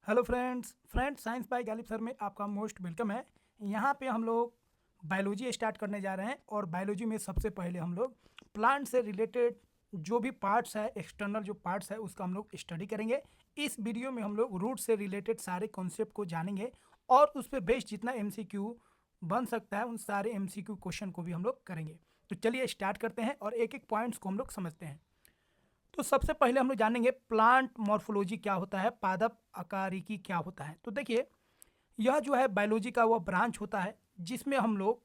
Hello friends science by Ghalib sir में आपका most welcome है। यहाँ पे हम लोग बायोलॉजी स्टार्ट करने जा रहे हैं और बायोलॉजी में सबसे पहले हम लोग प्लांट से रिलेटेड जो भी पार्ट्स है, एक्सटर्नल जो पार्ट्स है उसका हम लोग स्टडी करेंगे। इस वीडियो में हम लोग रूट से रिलेटेड सारे कॉन्सेप्ट को जानेंगे और उस पर बेस्ड जितना एमसीक्यू बन सकता है उन सारे एमसीक्यू क्वेश्चन को भी हम लोग करेंगे। तो चलिए स्टार्ट करते हैं और एक एक पॉइंट्स को हम लोग समझते हैं। तो सबसे पहले हम लोग जानेंगे प्लांट मॉर्फोलॉजी क्या होता है, पादप आकारिकी क्या होता है। तो देखिए, यह जो है बायोलॉजी का वो ब्रांच होता है जिसमें हम लोग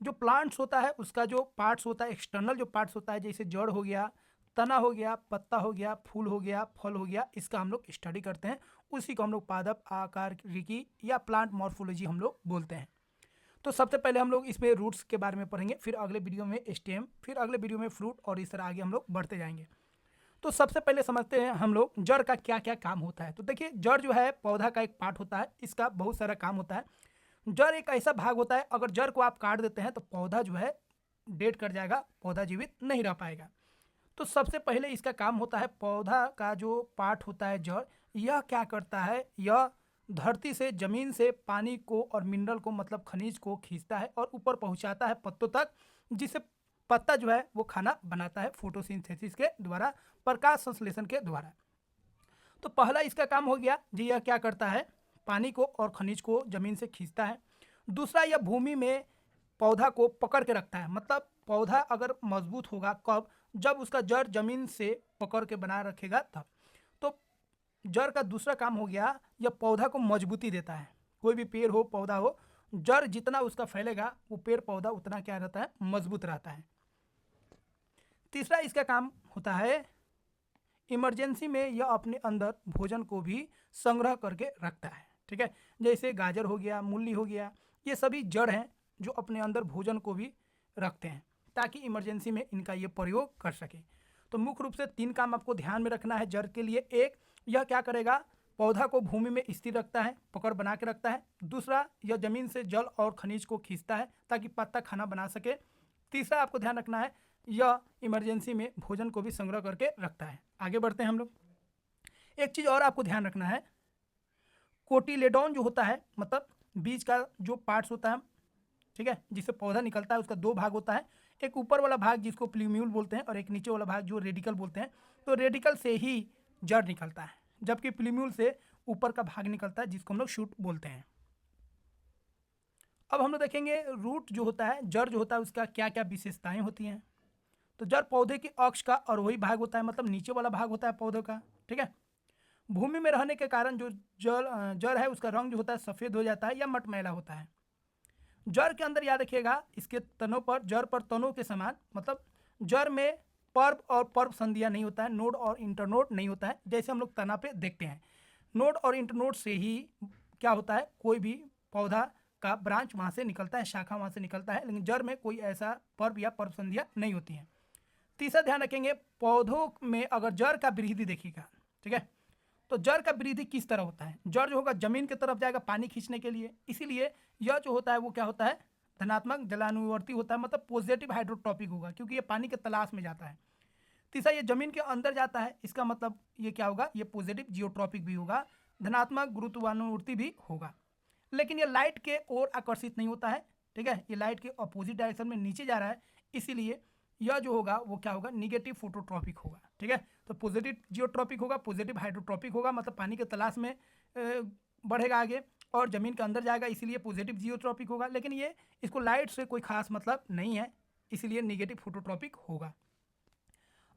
जो प्लांट्स होता है उसका जो पार्ट्स होता है, एक्सटर्नल जो पार्ट्स होता है, जैसे जड़ हो गया, तना हो गया, पत्ता हो गया, फूल हो गया, फल हो गया, इसका हम लोग स्टडी करते हैं। उसी को हम लोग पादप आकारिकी या प्लांट मॉर्फोलॉजी हम लोग बोलते हैं। तो सबसे पहले हम लोग इसमें रूट्स के बारे में पढ़ेंगे, फिर अगले वीडियो में स्टेम, फिर अगले वीडियो में फ्रूट और इस तरह आगे हम लोग बढ़ते जाएंगे। तो सबसे पहले समझते हैं हम लोग जड़ का क्या क्या काम होता है। तो देखिए, जड़ जो है पौधा का एक पार्ट होता है, इसका बहुत सारा काम होता है। जड़ एक ऐसा भाग होता है, अगर जड़ को आप काट देते हैं तो पौधा जो है डेड कर जाएगा, पौधा जीवित नहीं रह पाएगा। तो सबसे पहले इसका काम होता है, पौधा का जो पार्ट होता है जड़, यह क्या करता है, यह धरती से, जमीन से पानी को और मिनरल को, मतलब खनिज को खींचता है और ऊपर पहुंचाता है पत्तों तक, जिससे पत्ता जो है वो खाना बनाता है फोटोसिंथेसिस के द्वारा, प्रकाश संश्लेषण के द्वारा। तो पहला इसका काम हो गया जी, यह क्या करता है, पानी को और खनिज को जमीन से खींचता है। दूसरा, यह भूमि में पौधा को पकड़ के रखता है, मतलब पौधा अगर मजबूत होगा कब, जब उसका जड़ जमीन से पकड़ के बना रखेगा तब। तो जड़ का दूसरा काम हो गया, यह पौधा को मजबूती देता है। कोई भी पेड़ हो, पौधा हो, जड़ जितना उसका फैलेगा वो पेड़ पौधा उतना क्या रहता है, मजबूत रहता है। तीसरा इसका काम होता है, इमरजेंसी में यह अपने अंदर भोजन को भी संग्रह करके रखता है। ठीक है, जैसे गाजर हो गया, मूली हो गया, ये सभी जड़ हैं जो अपने अंदर भोजन को भी रखते हैं ताकि इमरजेंसी में इनका ये प्रयोग कर सके। तो मुख्य रूप से तीन काम आपको ध्यान में रखना है जड़ के लिए। एक, यह क्या करेगा, पौधा को भूमि में स्थिर रखता है, पकड़ बना के रखता है। दूसरा, यह जमीन से जल और खनिज को खींचता है ताकि पत्ता खाना बना सके। तीसरा आपको ध्यान रखना है, यह इमरजेंसी में भोजन को भी संग्रह करके रखता है। आगे बढ़ते हैं हम लोग। एक चीज़ और आपको ध्यान रखना है, कोटिलेडॉन जो होता है, मतलब बीज का जो पार्ट्स होता है, ठीक है, जिससे पौधा निकलता है, उसका दो भाग होता है। एक ऊपर वाला भाग जिसको प्ल्यूम्यूल बोलते हैं और एक नीचे वाला भाग जो रेडिकल बोलते हैं। तो रेडिकल से ही जड़ निकलता है, जबकि प्ल्यूम्यूल से ऊपर का भाग निकलता है जिसको हम लोग शूट बोलते हैं। अब हम लोग देखेंगे रूट जो होता है, जड़ जो होता है, उसका क्या क्या विशेषताएं होती हैं। तो जड़ पौधे के अक्ष का और वही भाग होता है, मतलब नीचे वाला भाग होता है पौधे का। ठीक है, भूमि में रहने के कारण जो जड़ है उसका रंग जो होता है सफ़ेद हो जाता है या मटमैला होता है। जड़ के अंदर याद रखिएगा, इसके तनों पर, जड़ पर तनों के समान, मतलब जड़ में पर्व और पर्व संधियां नहीं होता है, नोड और इंटरनोड नहीं होता है, जैसे हम लोग तना पे देखते हैं। नोड और इंटरनोड से ही क्या होता है, कोई भी पौधा का ब्रांच वहाँ से निकलता है, शाखा वहाँ से निकलता है, लेकिन जड़ में कोई ऐसा पर्व या पर्व संधियां नहीं होती हैं। तीसरा ध्यान रखेंगे, पौधों में अगर जड़ का वृद्धि देखिएगा, ठीक है, तो जड़ का वृद्धि किस तरह होता है, जड़ जो होगा जमीन की तरफ जाएगा पानी खींचने के लिए, इसीलिए यह जो होता है वो क्या होता है, धनात्मक जलानुवर्ती होता है, मतलब पॉजिटिव हाइड्रोट्रॉपिक होगा, क्योंकि ये पानी के तलाश में जाता है। तीसरा, ये जमीन के अंदर जाता है, इसका मतलब ये क्या होगा, ये पॉजिटिव जियोट्रॉपिक भी होगा, धनात्मक गुरुत्वानुवर्ती भी होगा। लेकिन ये लाइट के ओर आकर्षित नहीं होता है, ठीक है, ये लाइट के अपोजिट डायरेक्शन में नीचे जा रहा है, इसीलिए यह जो होगा वो क्या होगा, निगेटिव फोटोट्रॉपिक होगा। ठीक है, तो पॉजिटिव जियोट्रॉपिक होगा, पॉजिटिव हाइड्रोट्रॉपिक होगा, मतलब पानी के तलाश में बढ़ेगा आगे और ज़मीन के अंदर जाएगा, इसीलिए पॉजिटिव जियोट्रॉपिक होगा। लेकिन ये, इसको लाइट से कोई खास मतलब नहीं है, इसीलिए निगेटिव फोटोट्रॉपिक होगा।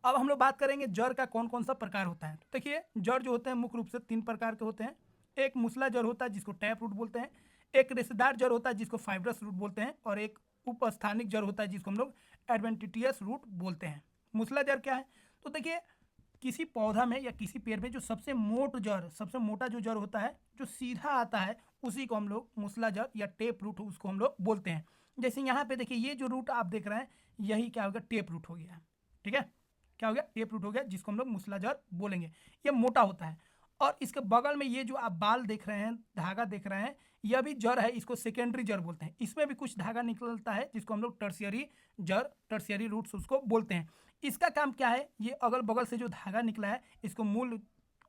अब हम लोग बात करेंगे जड़ का कौन कौन सा प्रकार होता है। तो देखिए, जड़ जो होते हैं मुख्य रूप से तीन प्रकार के होते हैं। एक मूसला जड़ होता है जिसको टैप रूट बोलते हैं, एक रेशेदार जड़ होता है जिसको फाइब्रस रूट बोलते हैं, और एक उपस्थानिक जड़ होता है जिसको हम लोग एडवेंटिटियस रूट बोलते हैं। मूसला जड़ क्या है, तो देखिए, किसी पौधा में या किसी पेड़ में जो सबसे मोट जड़, सबसे मोटा जो जड़ होता है, जो सीधा आता है, उसी को हम लोग मूसला जड़ या टेप रूट उसको हम लोग बोलते हैं। जैसे यहाँ पे देखिए, ये जो रूट आप देख रहे हैं, यही क्या हो गया, टेप रूट हो गया। ठीक है, क्या हो गया, टेप रूट हो गया, जिसको हम लोग मूसला जड़ बोलेंगे। ये मोटा होता है, और इसके बगल में ये जो आप बाल देख रहे हैं, धागा देख रहे हैं, यह भी जड़ है, इसको सेकेंडरी जड़ बोलते हैं। इसमें भी कुछ धागा निकलता है जिसको हम लोग टर्शियरी जड़, टर्शियरी रूट्स उसको बोलते हैं। इसका काम क्या है, ये अगल बगल से जो धागा निकला है इसको मूल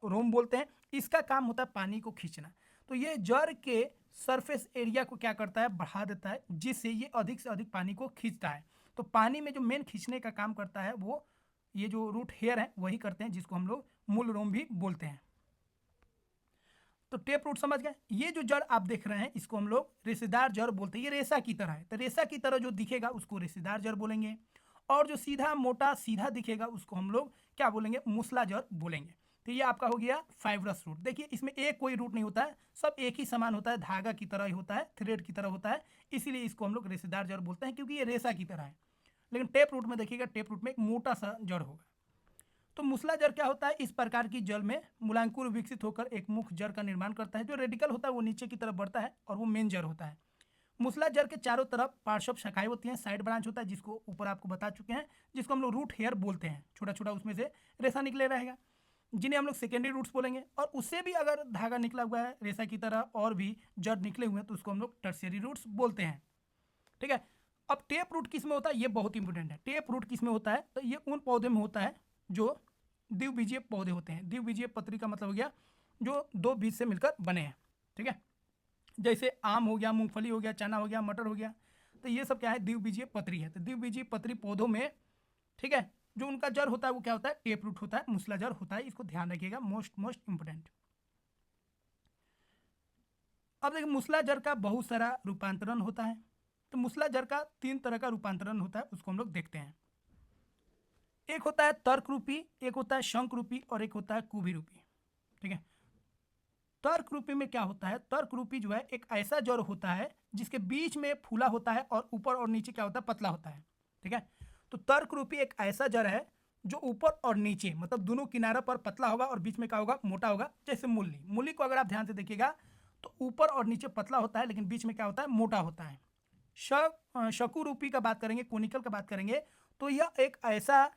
रोम बोलते हैं। इसका काम होता है पानी को खींचना। तो ये जड़ के सरफेस एरिया को क्या करता है, बढ़ा देता है, जिससे ये अधिक से अधिक पानी को खींचता है। तो पानी में जो मेन खींचने का काम करता है वो ये जो रूट हेयर है वही करते हैं, जिसको हम लोग मूल रोम भी बोलते हैं। तो टेप रूट समझ गए। ये जो जड़ आप देख रहे हैं इसको हम लोग रेशेदार जड़ बोलते हैं। ये रेशा की तरह है, तो रेशा की तरह जो दिखेगा उसको रेशेदार जड़ बोलेंगे, और जो सीधा मोटा सीधा दिखेगा उसको हम लोग क्या बोलेंगे, मूसला जड़ बोलेंगे। तो ये आपका हो गया फाइब्रस रूट। देखिए इसमें एक कोई रूट नहीं होता है, सब एक ही समान होता है, धागा की तरह ही होता है, थ्रेड की तरह होता है, इसीलिए इसको हम लोग रेशेदार जड़ बोलते हैं, क्योंकि ये रेशा की तरह है। लेकिन टेप रूट में देखिएगा, टेप रूट में एक मोटा सा जड़ होगा। तो मूसला जड़ क्या होता है, इस प्रकार की जड़ में मूलांकुर विकसित होकर एक मुख्य जड़ का निर्माण करता है। जो रेडिकल होता है वो नीचे की तरफ बढ़ता है और वो मेन जड़ होता है। मूसला जड़ के चारों तरफ पार्श्व शाखाएं होती हैं, साइड ब्रांच होता है, जिसको ऊपर आपको बता चुके हैं, जिसको हम लोग रूट हेयर बोलते हैं। छोटा छोटा उसमें से रेशा निकले रहेगा, जिन्हें हम लोग सेकेंडरी रूट्स बोलेंगे। और उससे भी अगर धागा निकला हुआ है रेशा की तरह और भी जड़ निकले हुए हैं तो उसको हम लोग टर्शियरी रूट्स बोलते हैं। ठीक है। अब टेप रूट किस में होता है, ये बहुत इंपॉर्टेंट है। टेप रूट किस में होता है, तो ये उन पौधे में होता है जो द्विबीजीय पौधे होते हैं। द्विबीजीय पत्री का मतलब हो गया जो दो बीज से मिलकर बने हैं। ठीक है। जैसे आम हो गया, मूंगफली हो गया, चना हो गया, मटर हो गया, तो ये सब क्या है, द्विबीजीय पत्री है। तो द्विबीजीय पत्री पौधों में, ठीक है, जो उनका जड़ होता है वो क्या होता है, टेप रूट होता है, मूसला जड़ होता है। इसको ध्यान रखिएगा, मोस्ट इंपोर्टेंट। अब देखिए मूसला जड़ का बहुत सारा रूपांतरण होता है। तो मूसला जड़ का 3 तरह का रूपांतरण होता है, उसको हम लोग देखते हैं। एक होता है तर्क रूपी, एक होता है शंख रूपी, और एक होता है कुभी रूपी। ठीक है। तर्क रूपी में क्या होता है, तर्क रूपी जो है एक ऐसा जड़ होता है जिसके बीच में फूला होता है और ऊपर और नीचे क्या होता है, पतला होता है। ठीक है। तो तर्क रूपी एक ऐसा जड़ है जो ऊपर और नीचे मतलब दोनों किनारों पर पतला होगा और बीच में क्या होगा, मोटा होगा। जैसे मूली, मूली को अगर आप ध्यान से देखिएगा तो ऊपर और नीचे पतला होता है, लेकिन बीच में क्या होता है, मोटा होता है। शकु रूपी का बात करेंगे, कोनिकल का बात करेंगे, तो यह एक ऐसा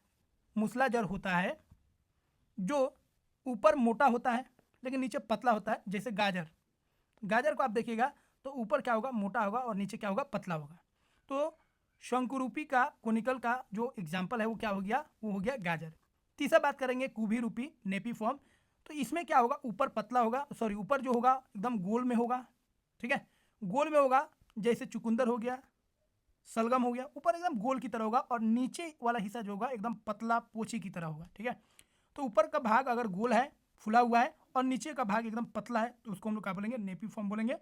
मूसला जड़ होता है जो ऊपर मोटा होता है लेकिन नीचे पतला होता है। जैसे गाजर, गाजर को आप देखिएगा तो ऊपर क्या होगा, मोटा होगा, और नीचे क्या होगा, पतला होगा। तो शंकुरूपी का, कोनिकल का जो एग्जाम्पल है वो क्या हो गया, वो हो गया गाजर। तीसरा बात करेंगे कुभी रूपी, नेपी फॉर्म। तो इसमें क्या होगा, ऊपर पतला होगा, सॉरी ऊपर जो होगा एकदम गोल में होगा। ठीक है, गोल में होगा, जैसे चुकंदर हो गया, सलगम हो गया, ऊपर एकदम गोल की तरह होगा, और नीचे वाला हिस्सा जो होगा एकदम पतला पोछी की तरह होगा। ठीक है। तो ऊपर का भाग अगर गोल है, फुला हुआ है, और नीचे का भाग एकदम पतला है, तो उसको हम लोग क्या बोलेंगे, नेपी फॉर्म बोलेंगे,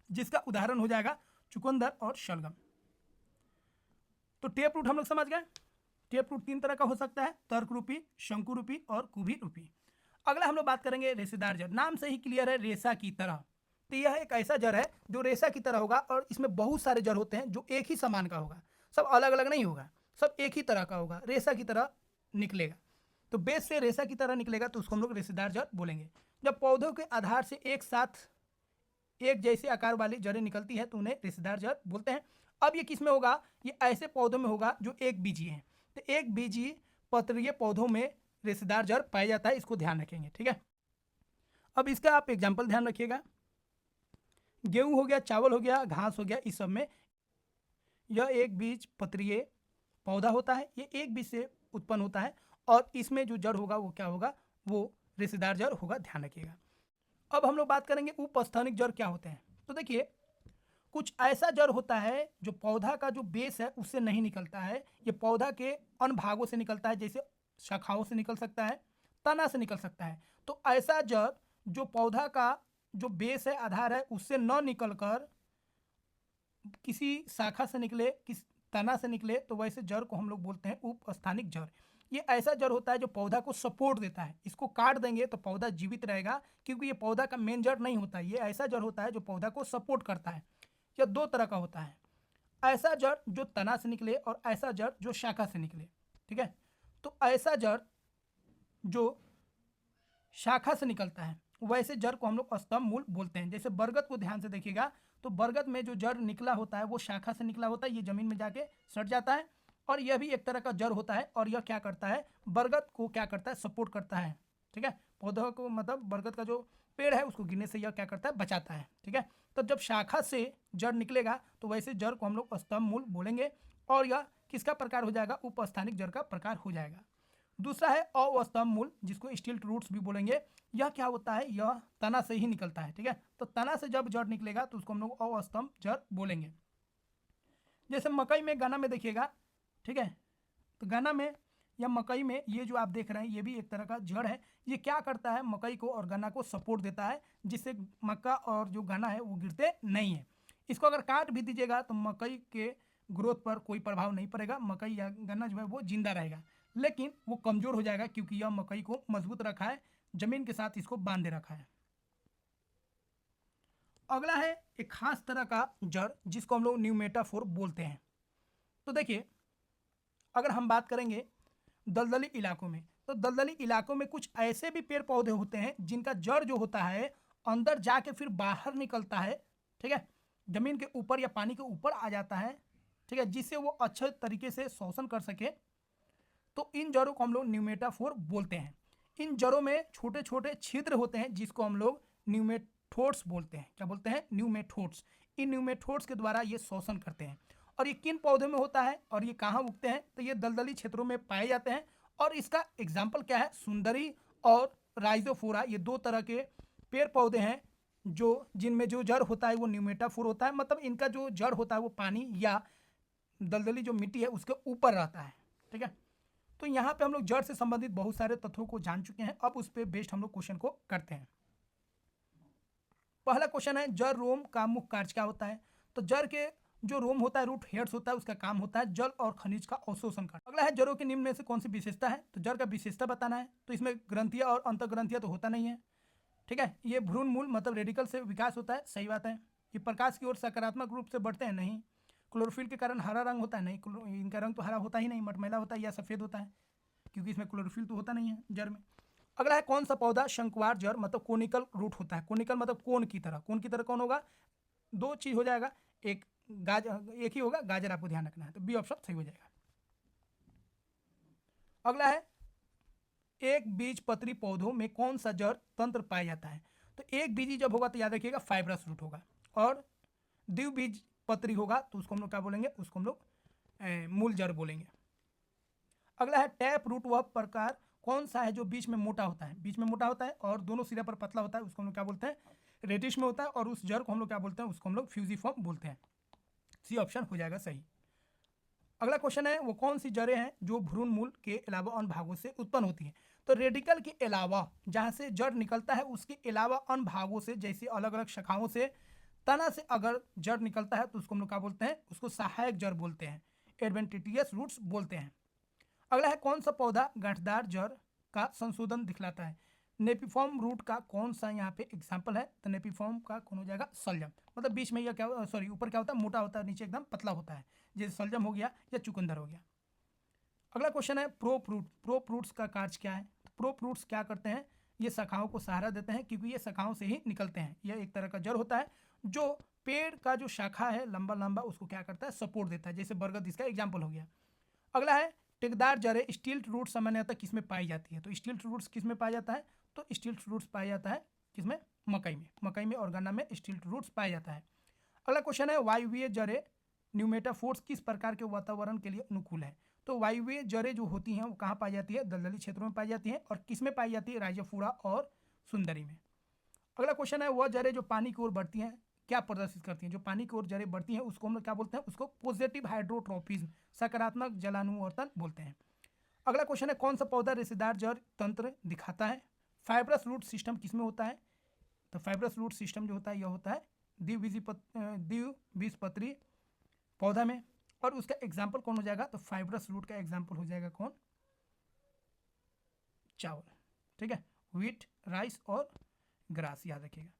जिसका उदाहरण हो जाएगा चुकंदर और शलगम। तो टेप रूट हम लोग समझ गए। टेप रूट 3 तरह का हो सकता है, तर्क रूपी, शंकु रूपी और कुभी रूपी। अगला हम लोग बात करेंगे रेशेदार जड़। नाम से ही क्लियर है, रेशा की तरह। तो यह एक ऐसा जड़ है जो रेशा की तरह होगा, और इसमें बहुत सारे जड़ होते हैं जो एक ही समान का होगा, सब अलग अलग नहीं होगा, सब एक ही तरह का होगा, रेशा की तरह निकलेगा। तो बेस से रेशा की तरह निकलेगा तो उसको हम लोग रेशेदार जड़ बोलेंगे। जब पौधों के आधार से एक साथ एक जैसे आकार वाली जड़ें निकलती है तो उन्हें रेशेदार जड़ बोलते हैं। अब ये किस में होगा, ये ऐसे पौधों में होगा जो एक बीजी हैं। तो एक बीजी पत्रीय पौधों में रेशेदार जड़ पाया जाता है, इसको ध्यान रखेंगे। ठीक है। अब इसका आप एग्जाम्पल ध्यान रखिएगा, गेहूं हो गया, चावल हो गया, घास हो गया, इस सब में यह एक बीज पत्रीय पौधा होता है, ये एक बीज से उत्पन्न होता है, और इसमें जो जड़ होगा वो क्या होगा, वो रेशेदार जड़ होगा, ध्यान रखिएगा। अब हम लोग बात करेंगे उपस्थानिक जड़ क्या होते हैं। तो देखिए कुछ ऐसा जड़ होता है जो पौधा का जो बेस है उससे नहीं निकलता है, ये पौधा के अन्य भागों से निकलता है, जैसे शाखाओं से निकल सकता है, तना से निकल सकता है। तो ऐसा जड़ जो पौधा का जो बेस है, आधार है, उससे न निकलकर किसी शाखा से निकले, किस तना से निकले, तो वैसे जड़ को हम लोग बोलते हैं उपस्थानिक जड़। ये ऐसा जड़ होता है जो पौधा को सपोर्ट देता है, इसको काट देंगे तो पौधा जीवित रहेगा, क्योंकि ये पौधा का मेन जड़ नहीं होता है, ये ऐसा जड़ होता है जो पौधा को सपोर्ट करता है। यह 2 तरह का होता है, ऐसा जड़ जो तना से निकले और ऐसा जड़ जो शाखा से निकले। ठीक है। तो ऐसा जड़ जो शाखा से निकलता है वैसे जड़ को हम लोग स्तंभ मूल बोलते हैं। जैसे बरगद को ध्यान से देखिएगा तो बरगद में जो जड़ निकला होता है वो शाखा से निकला होता है, ये जमीन में जाके सट जाता है, और यह भी एक तरह का जड़ होता है, और यह क्या करता है, बरगद को क्या करता है, सपोर्ट करता है। ठीक है। पौधों को मतलब बरगद का जो पेड़ है उसको गिरने से यह क्या करता है, बचाता है। ठीक है। तो जब शाखा से जड़ निकलेगा तो वैसे जड़ को हम लोग स्तंभ मूल बोलेंगे, और यह किसका प्रकार हो जाएगा, उपस्थानिक जड़ का प्रकार हो जाएगा। दूसरा है अवस्तंभ मूल, जिसको स्टिल्ट रूट्स भी बोलेंगे। यह क्या होता है, यह तना से ही निकलता है, ठीक है। तो तना से जब जड़ निकलेगा तो उसको हम लोग अवस्तंभ जड़ बोलेंगे। जैसे मकई में, गन्ना में देखिएगा, ठीक है। तो गन्ना में या मकई में ये जो आप देख रहे हैं ये भी एक तरह का जड़ है। ये क्या करता है, मकई को और गन्ना को सपोर्ट देता है, जिससे मक्का और जो गन्ना है वो गिरते नहीं है। इसको अगर काट भी दीजिएगा तो मकई के ग्रोथ पर कोई प्रभाव नहीं पड़ेगा, मकई या गन्ना जो है वो जिंदा रहेगा, लेकिन वो कमजोर हो जाएगा क्योंकि यह मकई को मजबूत रखा है, जमीन के साथ इसको बांधे रखा है। अगला है एक खास तरह का जड़ जिसको हम लोग न्यूमेटाफोर बोलते हैं। तो देखिए, अगर हम बात करेंगे दलदली इलाकों में, तो दलदली इलाकों में कुछ ऐसे भी पेड़ पौधे होते हैं जिनका जड़ जो होता है अंदर जाके फिर बाहर निकलता है, ठीक है, जमीन के ऊपर या पानी के ऊपर आ जाता है, ठीक है, जिससे वो अच्छे तरीके से शोषण कर सके। तो इन जड़ों को हम लोग न्यूमेटाफोर बोलते हैं। इन जड़ों में छोटे छोटे छिद्र होते हैं जिसको हम लोग न्यूमेटोड्स बोलते हैं। क्या बोलते हैं, न्यूमेटोड्स। इन न्यूमेटोड्स के द्वारा ये शोषण करते हैं। और ये किन पौधों में होता है और ये कहाँ उगते हैं, तो ये दलदली क्षेत्रों में पाए जाते हैं। और इसका एग्जाम्पल क्या है, सुंदरी और राइजोफोरा, ये दो तरह के पेड़ पौधे हैं जो जिनमें जो जड़ होता है वो न्यूमेटाफोर होता है, मतलब इनका जो जड़ होता है वो पानी या दलदली जो मिट्टी है उसके ऊपर रहता है, ठीक है। तो यहाँ पे हम लोग जड़ से संबंधित बहुत सारे तथ्यों को जान चुके हैं। अब उस पर बेस्ड हम लोग क्वेश्चन को करते हैं। पहला क्वेश्चन है, जड़ रोम का मुख्य कार्य क्या होता है। तो जड़ के जो रोम होता है, रूट हेड्स होता है, उसका काम होता है जल और खनिज का अवशोषण करना। अगला है, जड़ों के निम्न में से कौन सी विशेषता है। तो जड़ का विशेषता बताना है। तो इसमें ग्रंथियां और अंतर्ग्रंथियां तो होता नहीं है, ठीक है। ये भ्रूण मूल मतलब रेडिकल से विकास होता है, सही बात है। ये प्रकाश की ओर सकारात्मक रूप से बढ़ते हैं, नहीं। क्लोरोफिल के कारण हरा रंग होता है, नहीं, इनका रंग तो हरा होता ही नहीं, मटमैला होता है या सफ़ेद होता है, क्योंकि इसमें क्लोरोफिल तो होता नहीं है जड़ में। अगला है, कौन सा पौधा शंकुआर जड़ मतलब कोनिकल रूट होता है। कोनिकल मतलब कोन की तरह, कोन की तरह कौन होगा, दो चीज हो जाएगा, एक गाजर, एक ही होगा गाजर, आपको ध्यान रखना है। तो बी ऑप्शन सही हो जाएगा। अगला है, एक बीज पत्री पौधों में कौन सा जड़ तंत्र पाया जाता है। तो एक बीजी जब होगा तो याद रखिएगा फाइब्रस रूट होगा, और द्विबीज पत्री होगा तो उसको हम लोग क्या बोलेंगे, उसको हम लोग मूल जड़ बोलेंगे। अगला है, टैप रूट वह प्रकार कौन सा है जो बीच में मोटा होता है, बीच में मोटा होता है और दोनों सिरे पर पतला होता है, उसको हम लोग क्या बोलते हैं, रेडिश में होता है, और उस जड़ को हम लोग क्या बोलते हैं, उसको हम लोग फ्यूजिफॉर्म बोलते हैं। सी ऑप्शन हो जाएगा सही। अगला क्वेश्चन है, वो कौन सी जड़ें हैं जो भ्रूण मूल के अलावा अन्य भागों से उत्पन्न होती हैं। तो रेडिकल के अलावा जहाँ से जड़ निकलता है उसके अलावा अन्य भागों से, जैसे अलग अलग शाखाओं से, तना से अगर जड़ निकलता है तो उसको हम लोग क्या बोलते हैं, उसको सहायक जड़ बोलते हैं, एडवेंटिटियस रूट्स बोलते हैं। अगला है, कौन सा पौधा गांठदार जड़ का संशोधन दिखलाता है। नेपिफॉर्म रूट का कौन सा यहाँ पे एग्जाम्पल है। तो नेपिफॉर्म का कौन हो जाएगा, सलजम, मतलब बीच में यह क्या, सॉरी ऊपर क्या होता है, मोटा होता है, नीचे एकदम पतला होता है, जैसे सलजम हो गया या चुकंदर हो गया। अगला क्वेश्चन है, प्रोप रूट, प्रोप रूट्स का कार्य क्या है। तो प्रोप रूट्स क्या करते हैं, ये शाखाओं को सहारा देते हैं क्योंकि ये शाखाओं से ही निकलते हैं। यह एक तरह का जड़ होता है जो पेड़ का जो शाखा है लंबा लंबा उसको क्या करता है, सपोर्ट देता है, जैसे बरगद इसका एग्जाम्पल हो गया। अगला है, टेकदार जड़ें स्टिल्ट रूट सामान्यतः किसमें पाई जाती है। तो स्टिल्ट रूट्स किसमें पाया जाता है, तो स्टिल्ट रूट्स पाया जाता है किसमें, मकई में, मकई में और गन्ना में स्टिल्ट रूट्स पाया जाता है। अगला क्वेश्चन है, वायवीय जड़ें न्यूमेटाफोर्स किस प्रकार के वातावरण के लिए अनुकूल है। तो वायवीय जड़ें जो होती हैं वो कहाँ पाई जाती है, दलदली क्षेत्रों में पाई जाती हैं, और किसमें पाई जाती है, राइजोफोरा और सुंदरी में। अगला क्वेश्चन है, वह जड़ें जो पानी की ओर बढ़ती हैं क्या प्रदर्शित करती हैं। जो पानी की ओर जड़ें बढ़ती हैं उसको हम लोग क्या बोलते हैं, उसको पॉजिटिव हाइड्रोट्रोपिज्म, सकारात्मक जलानुवर्तन बोलते हैं। अगला क्वेश्चन है, कौन सा पौधा रेशेदार जड़ तंत्र दिखाता है। फाइब्रस रूट सिस्टम किसमें होता है। तो फाइब्रस रूट सिस्टम जो होता है यह होता है द्विबीजपत्री पौधा में, और उसका एग्जाम्पल कौन हो जाएगा, तो फाइब्रस रूट का एग्जाम्पल हो जाएगा कौन, चावल, ठीक है, व्हीट, राइस और ग्रास, याद रखिएगा।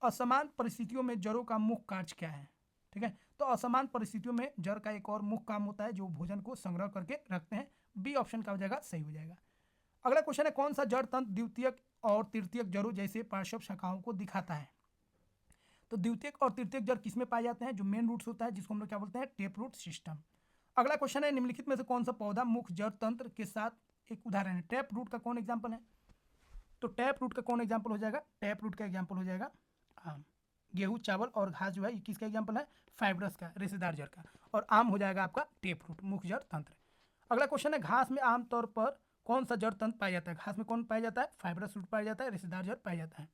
असमान परिस्थितियों में जड़ों का मुख्य कार्य क्या है, ठीक है। तो असमान परिस्थितियों में जड़ का एक और मुख्य काम होता है जो भोजन को संग्रह करके रखते हैं। बी ऑप्शन का हो जाएगा सही हो जाएगा। अगला क्वेश्चन है, कौन सा जड़ तंत्र द्वितीयक और तृतीयक जड़ों जैसे पार्श्व शाखाओं को दिखाता है। तो द्वितीयक और तृतीयक जड़ किसमें पाए जाते हैं, जो मेन रूट्स होता है जिसको हम लोग क्या बोलते हैं, टेप रूट सिस्टम। अगला क्वेश्चन है, निम्नलिखित में से कौन सा पौधा मुख्य जड़ तंत्र के साथ एक उदाहरण है। टैप रूट का कौन एग्जाम्पल है। तो टैप रूट का कौन एग्जाम्पल हो जाएगा, टैप रूट का एग्जाम्पल हो जाएगा आम, गेहूँ, चावल और घास जो है ये किसका एग्जाम्पल है, फाइब्रस का, रेशेदार जड़ का, और आम हो जाएगा आपका टेप रूट, मुख्य जड़ तंत्र। अगला क्वेश्चन है, घास में आमतौर पर कौन सा जड़ तंत्र पाया जाता है? घास में कौन पाया जाता है? फाइब्रस रूट पाया जाता है, रेशेदार जड़ पाया जाता है।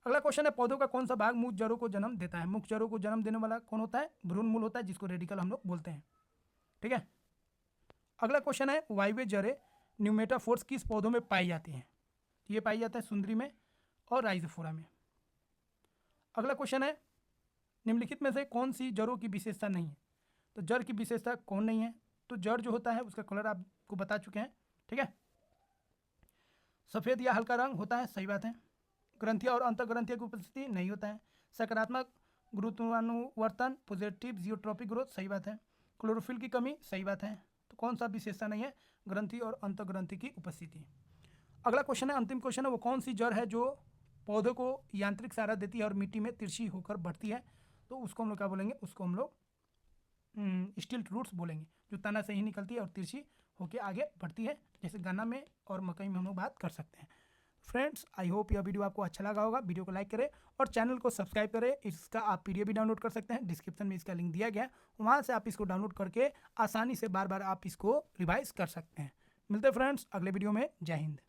अगला क्वेश्चन है, पौधों का कौन सा भाग मुख्य जड़ों को जन्म देता है? मुख्य जड़ों को जन्म देने वाला कौन होता है? भ्रूणमूल होता है, जिसको रेडिकल हम लोग बोलते हैं। ठीक है। अगला क्वेश्चन है, वायव्य जड़ें न्यूमेटाफोर्स किस पौधों में पाई जाती हैं? ये पाई जाता है सुंदरी में और राइजोफोरा में। अगला क्वेश्चन है, निम्नलिखित में से कौन सी जड़ों की विशेषता नहीं है? तो जड़ की विशेषता कौन नहीं है? तो जड़ जो होता है उसका कलर आपको बता चुके हैं। ठीक है। सफ़ेद या हल्का रंग होता है, सही बात है। ग्रंथियाँ और अंतःग्रंथियों की उपस्थिति नहीं होता है। सकारात्मक गुरुत्वानुवर्तन, पॉजिटिव जियोट्रॉपिक ग्रोथ, सही बात है। क्लोरोफिल की कमी, सही बात है। तो कौन सा विशेषता नहीं है? ग्रंथि और अंतःग्रंथि की उपस्थिति। अगला क्वेश्चन है, अंतिम क्वेश्चन है, वो कौन सी जड़ है जो पौधों को यांत्रिक सहारा देती है और मिट्टी में तिरछी होकर बढ़ती है? तो उसको हम लोग क्या बोलेंगे? उसको हम लोग स्टिल्ट रूट्स बोलेंगे, जो तना से ही निकलती है और तिरछी होकर आगे बढ़ती है, जैसे गन्ना में और मकई में हम लोग बात कर सकते हैं। फ्रेंड्स, आई होप यह वीडियो आपको अच्छा लगा होगा। वीडियो को लाइक करें और चैनल को सब्सक्राइब करें। इसका आप पीडीएफ भी डाउनलोड कर सकते हैं, डिस्क्रिप्शन में इसका लिंक दिया गया है, वहाँ से आप इसको डाउनलोड करके आसानी से बार बार आप इसको रिवाइज कर सकते हैं। मिलते हैं फ्रेंड्स अगले वीडियो में। जय हिंद।